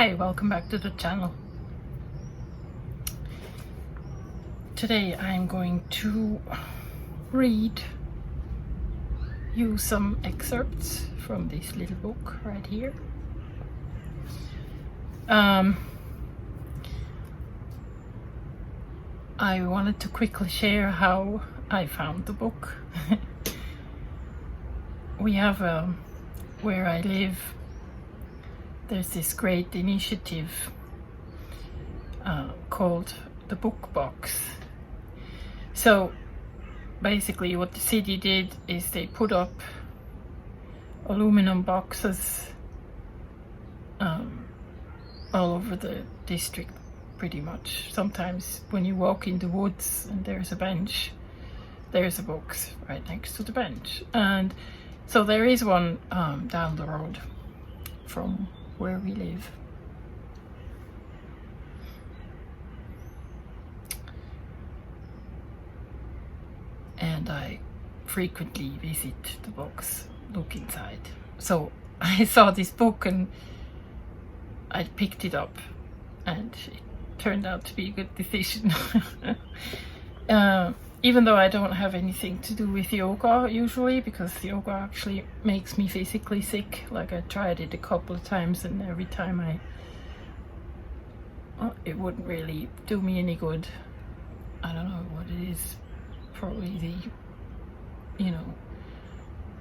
Hi, welcome back to the channel. Today I'm going to read you some excerpts from this little book right here. I wanted to quickly share how I found the book. We have where I live, there's this great initiative called the Book Box. So basically what the city did is they put up aluminum boxes all over the district, pretty much. Sometimes when you walk in the woods and there's a bench, there's a box right next to the bench. And so there is one down the road from where we live. And I frequently visit the box, look inside. So I saw this book and I picked it up, and it turned out to be a good decision. Even though I don't have anything to do with yoga usually, because yoga actually makes me physically sick. Like, I tried it a couple of times and every time it wouldn't really do me any good. I don't know what it is. Probably the,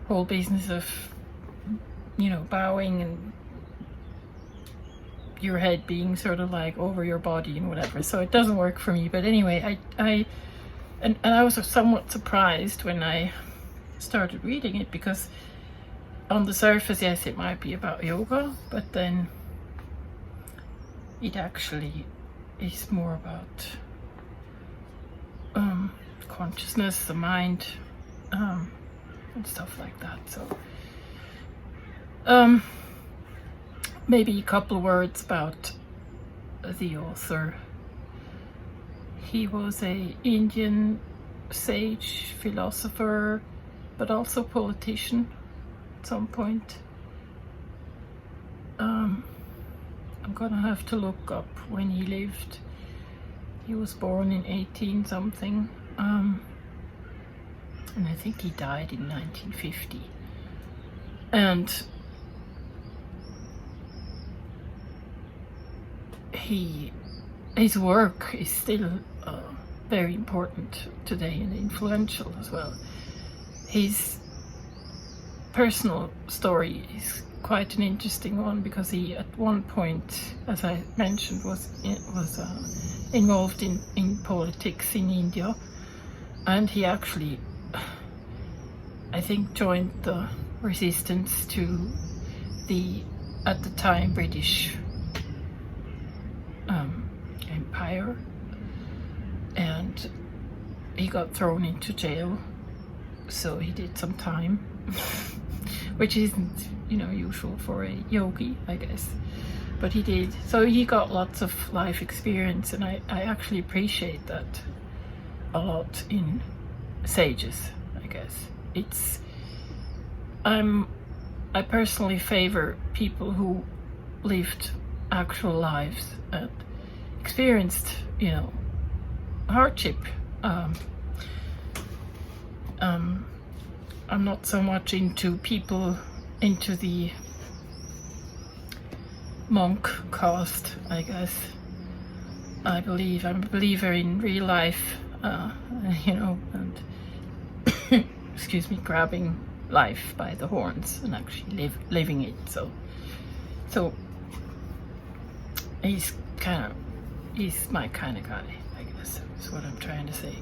whole business of, bowing and your head being sort of like over your body and whatever. So it doesn't work for me. But anyway, I was somewhat surprised when I started reading it, because on the surface, yes, it might be about yoga, but then it actually is more about consciousness, the mind, and stuff like that. So maybe a couple of words about the author. He was an Indian sage, philosopher, but also politician at some point. I'm gonna have to look up when he lived. He was born in 18 something, and I think he died in 1950. And his work is still very important today and influential as well. His personal story is quite an interesting one, because he at one point, as I mentioned, was involved in politics in India, and he actually, I think, joined the resistance to the, at the time, British Empire, and he got thrown into jail, so he did some time, which isn't, usual for a yogi, I guess, but he did. So he got lots of life experience, and I actually appreciate that a lot in sages, I guess. I personally favor people who lived actual lives and experienced, hardship. I'm not so much into people into the monk caste, I guess. I'm a believer in real life, and excuse me, grabbing life by the horns and actually living it. So he's my kind of guy, I guess, is what I'm trying to say.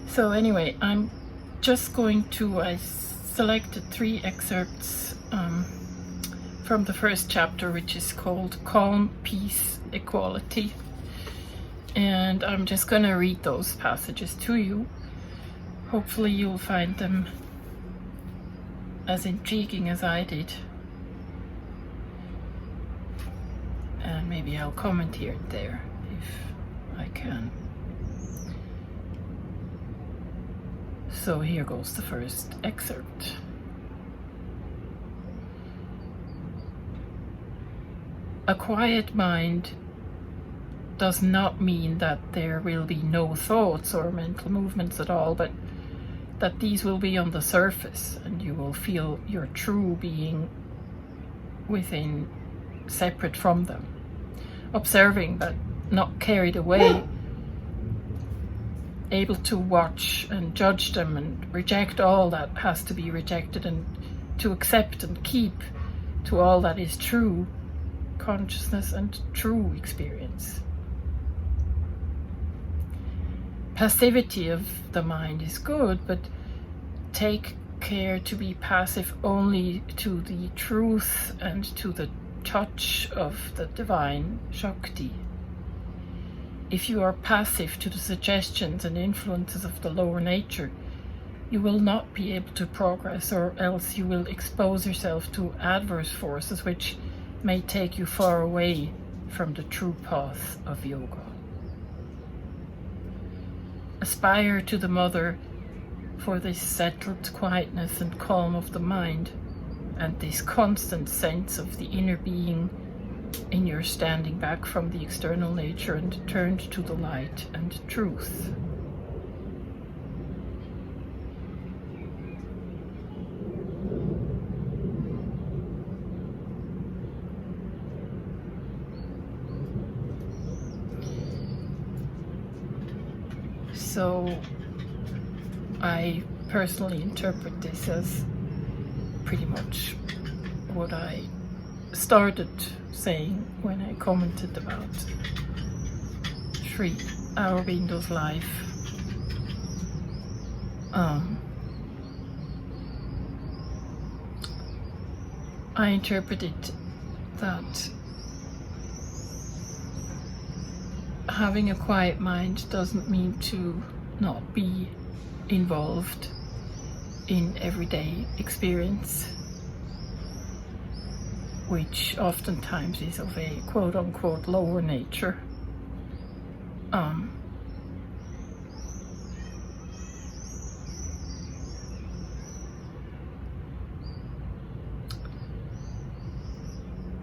So anyway, I'm just going to, I selected 3 excerpts from the first chapter, which is called Calm, Peace, Equality. And I'm just going to read those passages to you. Hopefully you'll find them as intriguing as I did. And maybe I'll comment here and there if I can. So here goes the first excerpt. a quiet mind does not mean that there will be no thoughts or mental movements at all, but that these will be on the surface, and you will feel your true being within, separate from them, observing but not carried away, able to watch and judge them and reject all that has to be rejected, and to accept and keep to all that is true consciousness and true experience. Passivity of the mind is good, but take care to be passive only to the truth and to the touch of the divine Shakti. If you are passive to the suggestions and influences of the lower nature, you will not be able to progress, or else you will expose yourself to adverse forces which may take you far away from the true path of yoga. Aspire to the Mother for this settled quietness and calm of the mind, and this constant sense of the inner being in your standing back from the external nature and turned to the light and truth. So I personally interpret this as pretty much what I started saying when I commented about Sri Aurobindo's life. I interpreted that having a quiet mind doesn't mean to not be involved in everyday experience, which oftentimes is of a quote-unquote lower nature.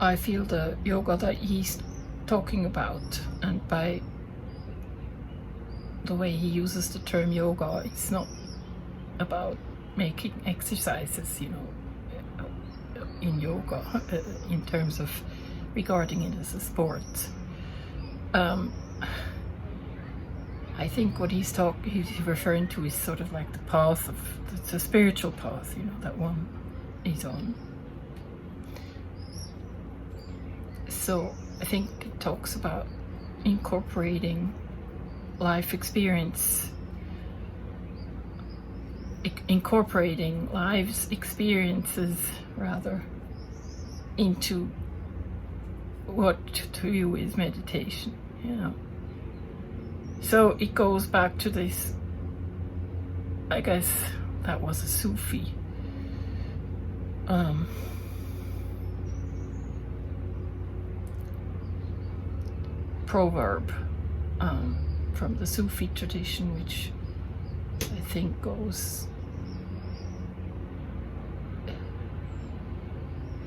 I feel the yoga that he's talking about, and by the way he uses the term yoga, it's not about making exercises, in yoga, in terms of regarding it as a sport. I think what he's referring to is sort of like the path of the spiritual path, that one is on. So I think it talks about incorporating life experience, incorporating life's experiences rather into what to you is meditation, So it goes back to this, I guess that was a Sufi proverb from the Sufi tradition, which I think goes,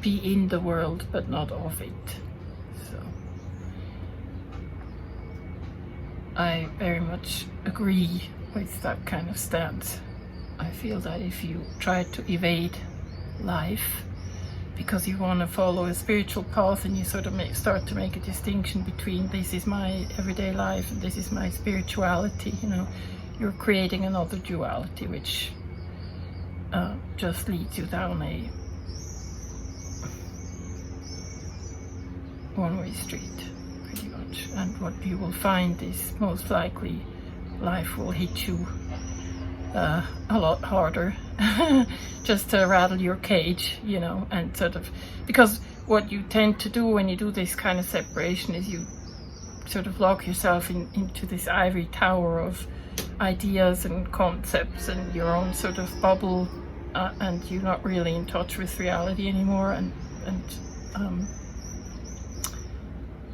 be in the world but not of it. So I very much agree with that kind of stance. I feel that if you try to evade life because you want to follow a spiritual path, and you sort of start to make a distinction between this is my everyday life and this is my spirituality, you're creating another duality which just leads you down a one-way street, pretty much. And what you will find is most likely life will hit you a lot harder just to rattle your cage, and sort of, because what you tend to do when you do this kind of separation is you sort of lock yourself into this ivory tower of ideas and concepts and your own sort of bubble, and you're not really in touch with reality anymore, and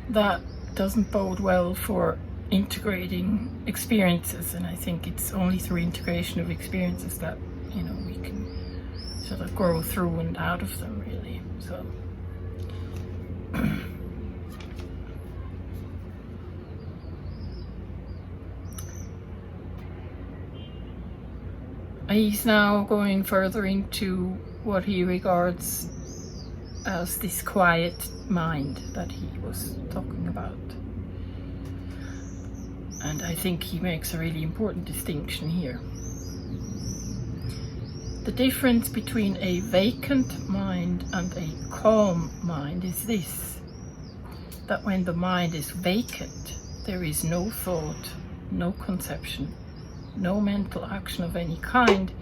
that doesn't bode well for integrating experiences. And I think it's only through integration of experiences that we can sort of grow through and out of them, really. So He's now going further into what he regards as this quiet mind that he was talking about. And I think he makes a really important distinction here. The difference between a vacant mind and a calm mind is this: that when the mind is vacant, there is no thought, no conception, no mental action of any kind,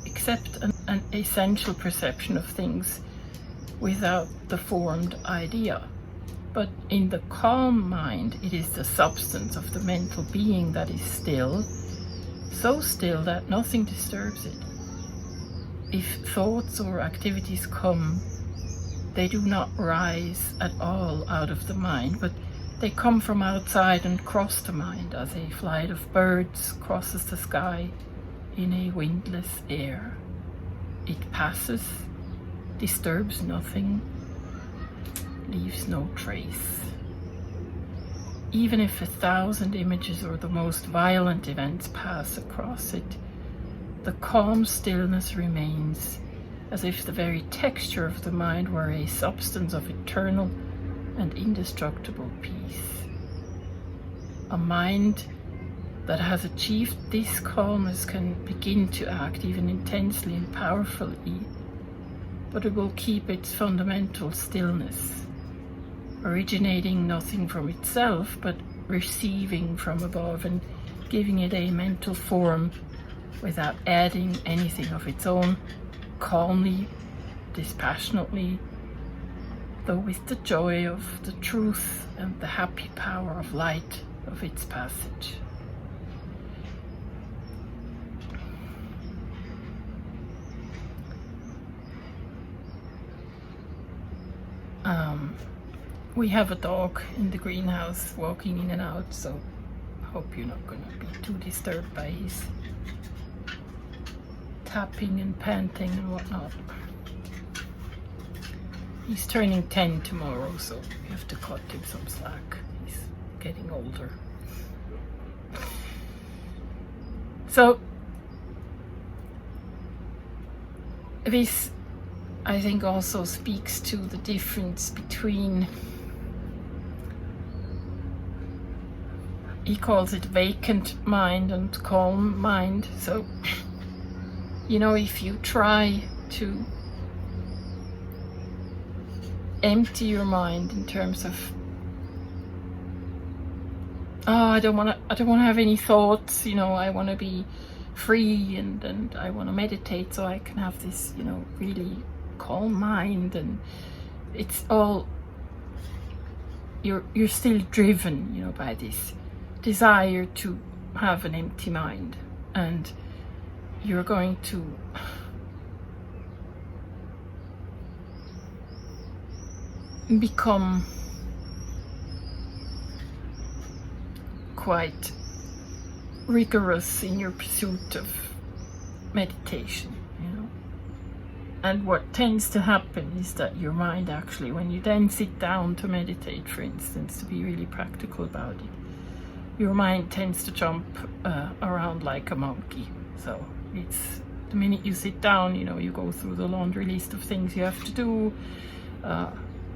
except an essential perception of things without the formed idea. But in the calm mind, it is the substance of the mental being that is still, so still that nothing disturbs it. If thoughts or activities come, they do not rise at all out of the mind, but they come from outside and cross the mind as a flight of birds crosses the sky in a windless air. It passes, disturbs nothing, leaves no trace. Even if 1,000 images or the most violent events pass across it, the calm stillness remains, as if the very texture of the mind were a substance of eternal and indestructible peace. A mind that has achieved this calmness can begin to act even intensely and powerfully, but it will keep its fundamental stillness, originating nothing from itself, but receiving from above and giving it a mental form without adding anything of its own, calmly, dispassionately, though with the joy of the truth and the happy power of light of its passage. We have a dog in the greenhouse walking in and out, so I hope you're not going to be too disturbed by his tapping and panting and whatnot. He's turning 10 tomorrow, so we have to cut him some slack. He's getting older. So this, I think, also speaks to the difference between, he calls it vacant mind and calm mind. So, you know, if you try to empty your mind in terms of, I don't want to have any thoughts, you know, I want to be free and I want to meditate so I can have this, you know, really calm mind, and it's all, you're still driven, you know, by this desire to have an empty mind, and you're going to become quite rigorous in your pursuit of meditation, you know. And what tends to happen is that your mind actually, when you then sit down to meditate, for instance, to be really practical about it, your mind tends to jump around like a monkey. So it's the minute you sit down, you know, you go through the laundry list of things you have to do,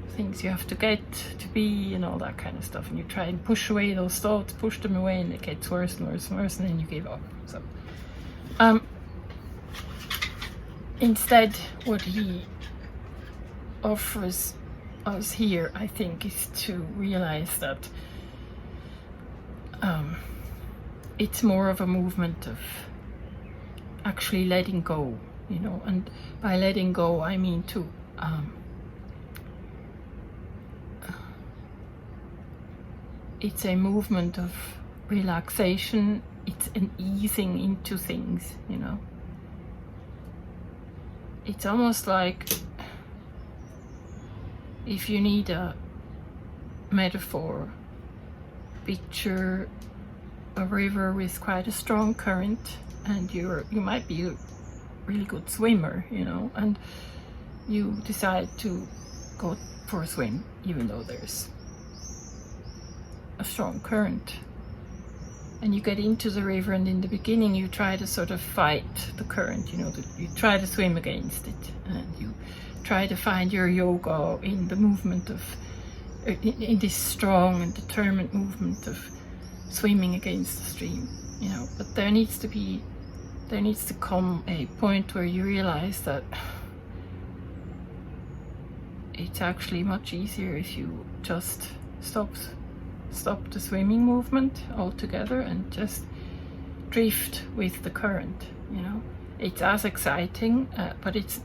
things you have to get to be, and all that kind of stuff, and you try and push away those thoughts, push them away, and it gets worse and worse and worse, and then you give up. So instead, what he offers us here, I think, is to realize that it's more of a movement of actually letting go, you know. And by letting go, I mean to it's a movement of relaxation, it's an easing into things, you know. It's almost like, if you need a metaphor, picture a river with quite a strong current, and you might be a really good swimmer, you know, and you decide to go for a swim even though there's a strong current. and you get into the river, and in the beginning you try to sort of fight the current, you try to swim against it, and you try to find your yoga in the movement of, in this strong and determined movement of swimming against the stream, but there needs to come a point where you realize that it's actually much easier if you just stop the swimming movement altogether and just drift with the current. It's as exciting, but it's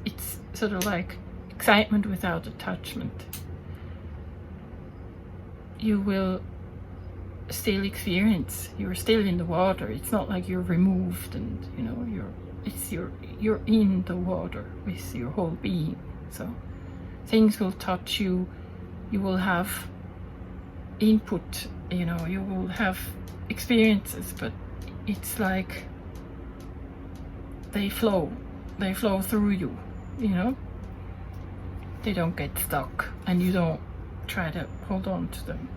sort of like excitement without attachment. You will still experience, you're still in the water. It's not like you're removed and you're in the water with your whole being. So things will touch you, you will have input, you will have experiences, but it's like they flow through you, they don't get stuck and you don't try to hold on to them.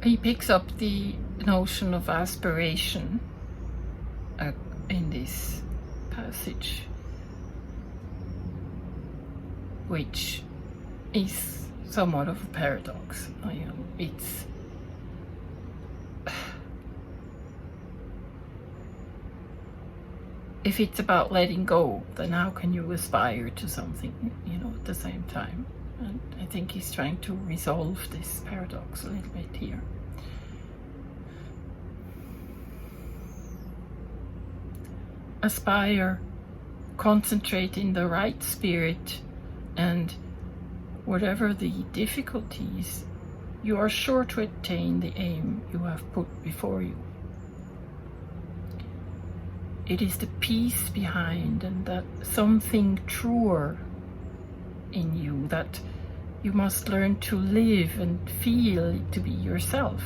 He picks up the notion of aspiration in this passage, which is somewhat of a paradox. It's if it's about letting go, then how can you aspire to something, at the same time? And I think he's trying to resolve this paradox a little bit here. Aspire, concentrate in the right spirit, and whatever the difficulties, you are sure to attain the aim you have put before you. It is the peace behind and that something truer in you that you must learn to live and feel to be yourself.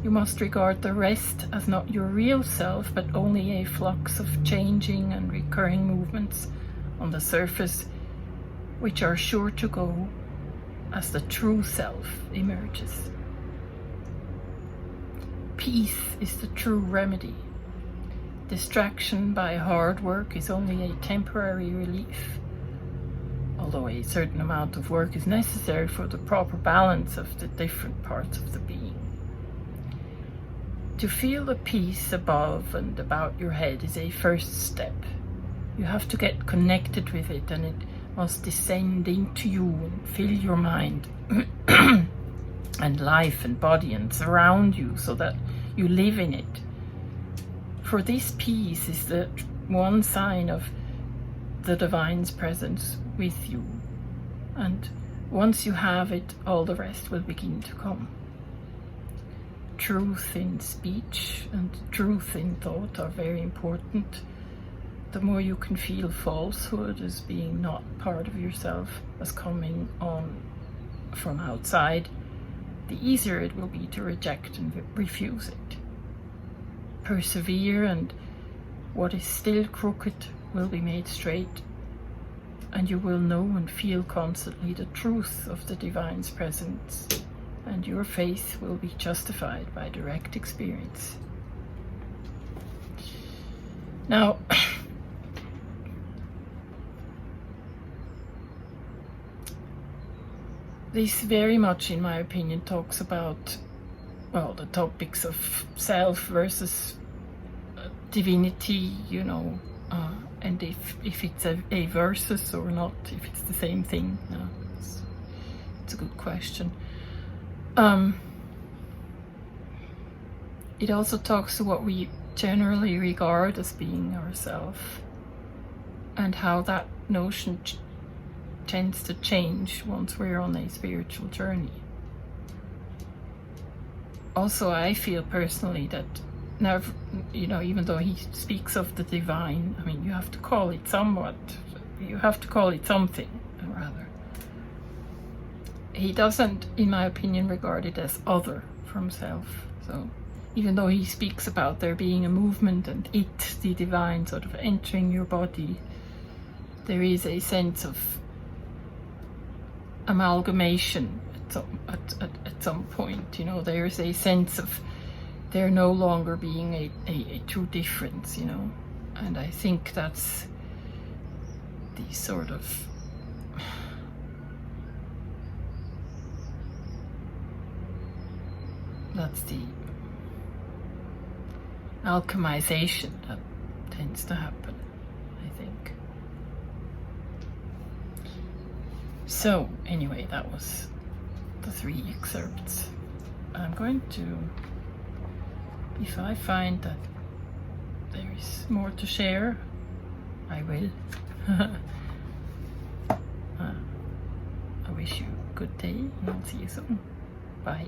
You must regard the rest as not your real self, but only a flux of changing and recurring movements on the surface, which are sure to go as the true self emerges. Peace is the true remedy. Distraction by hard work is only a temporary relief, although a certain amount of work is necessary for the proper balance of the different parts of the being. To feel the peace above and about your head is a first step. You have to get connected with it, and it must descend into you and fill your mind and life and body and surround you so that you live in it. For this peace is the one sign of the divine's presence with you, and once you have it, all the rest will begin to come. Truth in speech and truth in thought are very important. The more you can feel falsehood as being not part of yourself, as coming on from outside, the easier it will be to reject and refuse it. Persevere, and what is still crooked will be made straight, and you will know and feel constantly the truth of the divine's presence, and your faith will be justified by direct experience. Now, this very much, in my opinion, talks about, the topics of self versus divinity, and if it's a versus or not, if it's the same thing. It's a good question. It also talks to what we generally regard as being ourself, and how that notion tends to change once we're on a spiritual journey. also I feel personally that now, you know, even though he speaks of the divine, I mean, you have to call it somewhat, you have to call it something, rather. He doesn't, in my opinion, regard it as other from self. So even though he speaks about there being a movement and it, the divine, sort of entering your body, there is a sense of amalgamation at some point. You know, there's a sense of there no longer being a true difference, you know. And I think that's the sort of that's the alchemization that tends to happen, I think. So anyway, that was the 3 excerpts. I'm going to, if I find that there is more to share, I will. I wish you a good day and I'll see you soon. Bye.